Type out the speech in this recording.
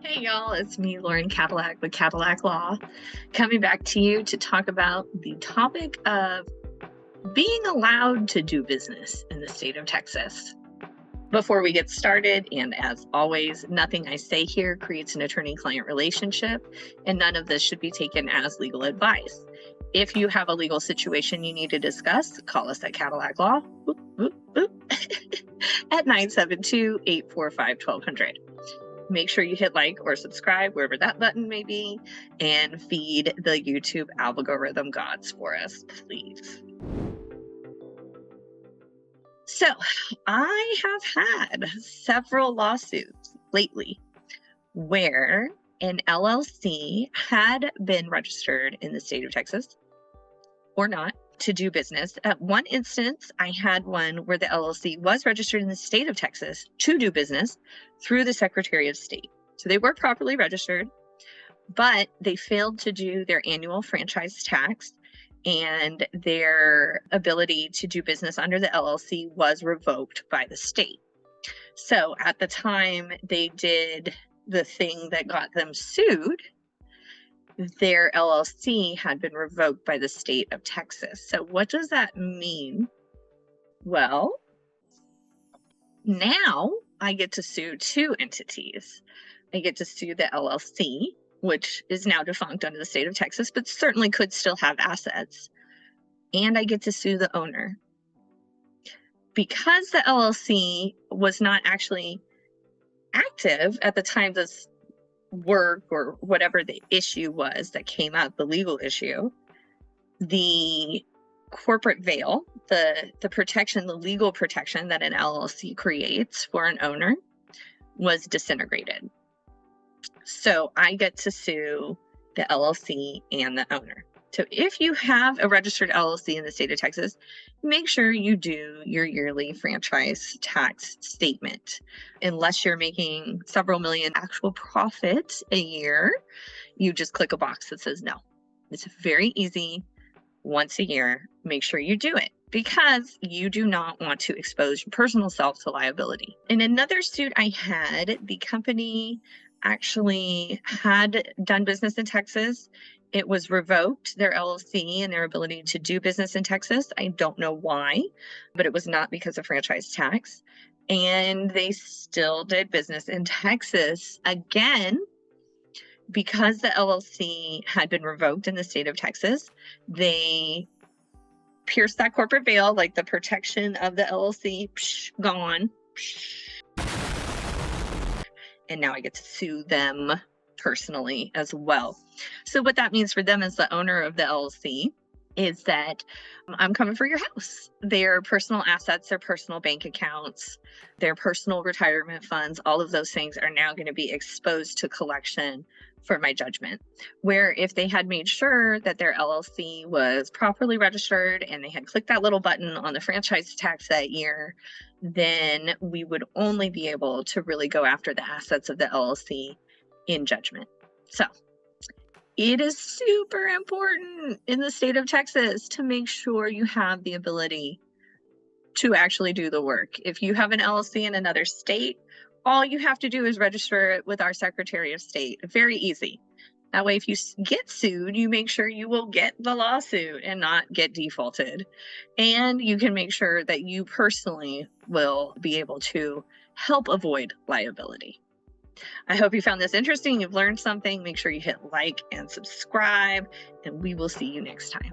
Hey y'all, it's me, Lauren Cadillac with Cadillac Law, coming back to you to talk about the topic of being allowed to do business in the state of Texas. Before we get started, and as always, nothing I say here creates an attorney-client relationship, and none of this should be taken as legal advice. If you have a legal situation you need to discuss, call us at Cadillac Law at 972-845-1200. Make sure you hit like or subscribe wherever that button may be, and feed the YouTube algorithm gods for us, please. So I have had several lawsuits lately where an LLC had been registered in the state of Texas or not to do business. At one instance, I had one where the LLC was registered in the state of Texas to do business through the Secretary of State. So they were properly registered, but they failed to do their annual franchise tax, and their ability to do business under the LLC was revoked by the state. So at the time they did the thing that got them sued, their LLC had been revoked by the state of Texas. So what does that mean? Well, now I get to sue two entities. I get to sue the LLC, which is now defunct under the state of Texas, but certainly could still have assets. And I get to sue the owner. Because the LLC was not actually active at the time this work or whatever the issue was that came up, the legal issue, the corporate veil, the protection, the legal protection that an LLC creates for an owner was disintegrated. So I get to sue the LLC and the owner. So if you have a registered LLC in the state of Texas, make sure you do your yearly franchise tax statement. Unless you're making several million actual profit a year, you just click a box that says no. It's very easy. Once a year, make sure you do it, because you do not want to expose your personal self to liability. In another suit I had, the company actually had done business in Texas. It was revoked, their LLC and their ability to do business in Texas. I don't know why, but it was not because of franchise tax. And they still did business in Texas again. Because the LLC had been revoked in the state of Texas, they pierced that corporate veil, like the protection of the LLC, gone. And now I get to sue them personally as well. So what that means for them as the owner of the LLC is that I'm coming for your house. Their personal assets, their personal bank accounts, their personal retirement funds, all of those things are now going to be exposed to collection for my judgment. Where if they had made sure that their LLC was properly registered and they had clicked that little button on the franchise tax that year, then we would only be able to really go after the assets of the LLC in judgment. So it is super important in the state of Texas to make sure you have the ability to actually do the work. If you have an LLC in another state, all you have to do is register it with our Secretary of State. Very easy. That way, if you get sued, you make sure you will get the lawsuit and not get defaulted. And you can make sure that you personally will be able to help avoid liability. I hope you found this interesting. You've learned something. Make sure you hit like and subscribe, and we will see you next time.